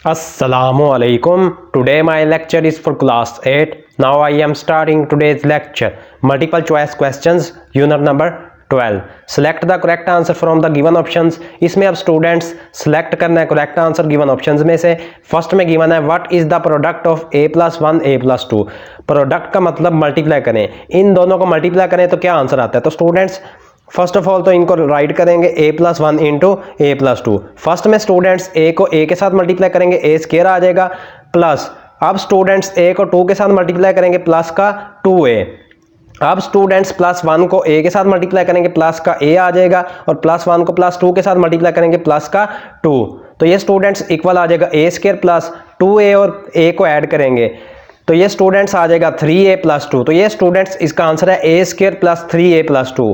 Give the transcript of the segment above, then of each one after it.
Assalamualaikum. Today my lecture is for class 8. Now I am starting today's lecture. Multiple choice questions, unit number 12. Select the correct answer from the given options. इसमें अब students select करना है correct answer given options में से. First में given है what is the product of a plus 1 a plus 2. Product का मतलब मल्टीप्लाई करें, इन दोनों को मल्टीप्लाई करें तो क्या आंसर आता है. तो स्टूडेंट्स फर्स्ट ऑफ ऑल तो इनको राइट करेंगे a plus 1 into A plus 2. First में स्टूडेंट्स a को a के साथ मल्टीप्लाई करेंगे a स्क्वायर आ जाएगा प्लस, अब स्टूडेंट्स a को 2 के साथ मल्टीप्लाई करेंगे प्लस का 2a. अब स्टूडेंट्स प्लस 1 को a के साथ मल्टीप्लाई करेंगे प्लस का a आ जाएगा और प्लस 1 को प्लस 2 के साथ मल्टीप्लाई करेंगे प्लस का 2. तो ये स्टूडेंट्स इक्वल आ जाएगा a स्क्वायर प्लस 2a और a को ऐड करेंगे तो ये स्टूडेंट्स आ जाएगा 3a प्लस 2. तो ये स्टूडेंट्स इसका आंसर है a square plus 3a plus 2.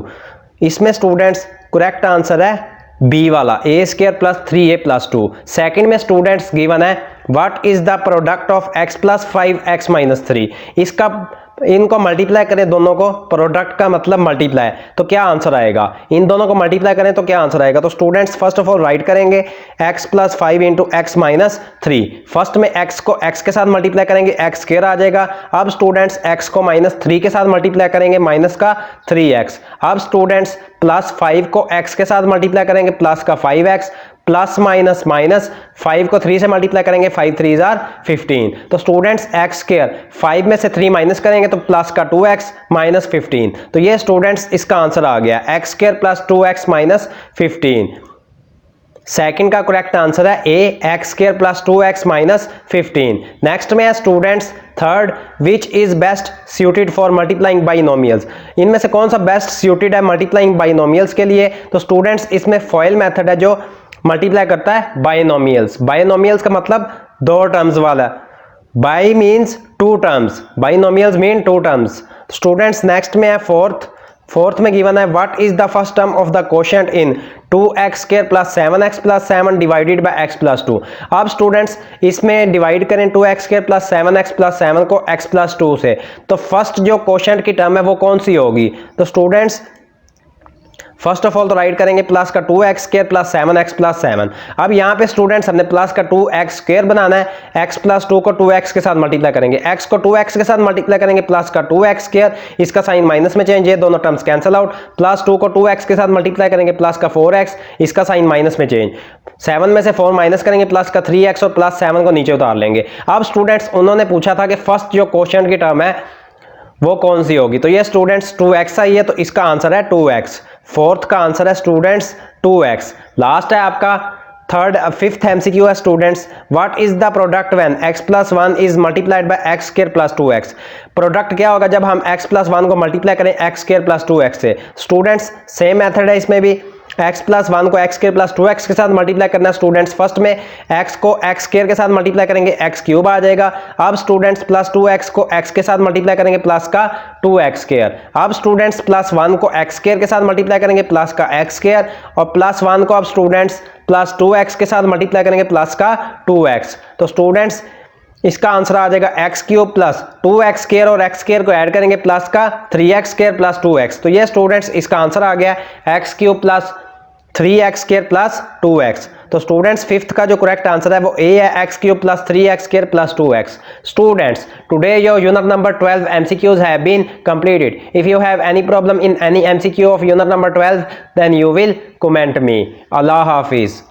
इसमें स्टूडेंट्स करेक्ट आंसर है बी वाला a square plus 3a plus 2. Second में स्टूडेंट्स गिवन है what is the product of x plus 5x minus 3. इसका इनको मल्टीप्लाई करें दोनों को, प्रोडक्ट का मतलब मल्टीप्लाई, तो क्या आंसर आएगा. इन दोनों को मल्टीप्लाई करें तो क्या आंसर आएगा. तो students first of all right करेंगे x plus 5 into x minus 3. First में x को x के साथ मल्टीप्लाई करेंगे x स्क्वायर आ जाएगा. अब स्टूडेंट्स x को माइनस 3 के साथ मल्टीप्लाई करेंगे माइनस का 3x. अब स्टूडेंट्स प्लस 5 को x के साथ मल्टीप्लाई करेंगे प्लस का 5x प्लस माइनस माइनस 5 को 3 से मल्टीप्लाई करेंगे 5 3 जार 15. तो स्टूडेंट्स x स्क्वायर 5 में से 3 माइनस करेंगे तो प्लस का 2x माइनस 15. तो ये स्टूडेंट्स इसका आंसर आ गया x square plus 2x minus 15. Second का करेक्ट आंसर है a x square plus 2x minus 15. Next में है students third which is best suited for multiplying binomials. इनमें से कौन सा बेस्ट सूटेड है मल्टीप्लाइंग बाइनोमियल्स के लिए. तो स्टूडेंट्स इसमें फॉइल मेथड है जो मल्टीप्लाई करता है बाइनोमियल्स. बाइनोमियल्स का मतलब दो टर्म्स वाला, bi means two terms, binomials mean two terms. Students next में है फोर्थ में गिवन है what is the first term of the quotient in 2x square plus 7x plus 7 divided by x plus 2. अब students इसमें divide करें 2x square plus 7x plus 7 को x plus 2 से, तो फर्स्ट जो कोशेंट की टर्म है वो कौन सी होगी. तो स्टूडेंट्स फर्स्ट ऑफ ऑल तो राइट करेंगे प्लस का 2x square plus 7x plus 7. अब यहाँ पे स्टूडेंट्स हमने प्लस का 2x स्क्वायर बनाना है, x प्लस 2 को 2x के साथ मल्टीप्लाई करेंगे, x को 2x के साथ मल्टीप्लाई करेंगे प्लस का 2x स्क्वायर, इसका साइन माइनस में चेंज, ये दोनों टर्म्स कैंसिल आउट. प्लस 2 को 2x के साथ मल्टीप्लाई करेंगे प्लस का 4x, इसका साइन माइनस में चेंज. 7 में से 4 माइनस करेंगे प्लस का 3x और प्लस 7 को नीचे उतार लेंगे. अब स्टूडेंट्स उन्होंने पूछा था कि फर्स्ट जो क्वोशिएंट की टर्म है वो कौन सी होगी. तो ये स्टूडेंट्स 2x आई है तो इसका आंसर है 2x. फोर्थ का आंसर है स्टूडेंट्स 2x. लास्ट है आपका fifth MCQS students what is the product when x plus 1 is multiplied by x square plus 2x. Product क्या होगा जब हम x प्लस 1 को मल्टीप्लाई करें x स्क्वायर प्लस 2x से. स्टूडेंट्स सेम मेथड है इसमें भी, x प्लस 1 को x स्क्वायर प्लस 2x के साथ मल्टीप्लाई करना है. स्टूडेंट्स फर्स्ट में x को x स्क्वायर के साथ मल्टीप्लाई करेंगे x क्यूब आ जाएगा. अब स्टूडेंट्स प्लस 2x को x के साथ मल्टीप्लाई करेंगे प्लस का 2x स्क्वायर. अब स्टूडेंट्स प्लस 1 को x स्क्वायर के साथ मल्टीप्लाई करेंगे प्लस का x स्क्वायर और प्लस 1 को अब स्टूडेंट्स प्लस 2x के साथ मल्टीप्लाई करेंगे प्लस का 2x. तो स्टूडेंट्स इसका आंसर आ जाएगा x cube plus 2x square और x स्क्वायर को ऐड करेंगे प्लस का 3x स्क्वायर प्लस 2x. तो ये स्टूडेंट्स इसका आंसर आ गया x cube plus 3x square plus 2x. तो स्टूडेंट्स फिफ्थ का जो करेक्ट आंसर है वो a है x cube plus 3x square plus 2x. Students today your unit number 12 MCQs have been completed. If you have any problem in any MCQ of unit number 12 then you will comment me. Allah Hafiz.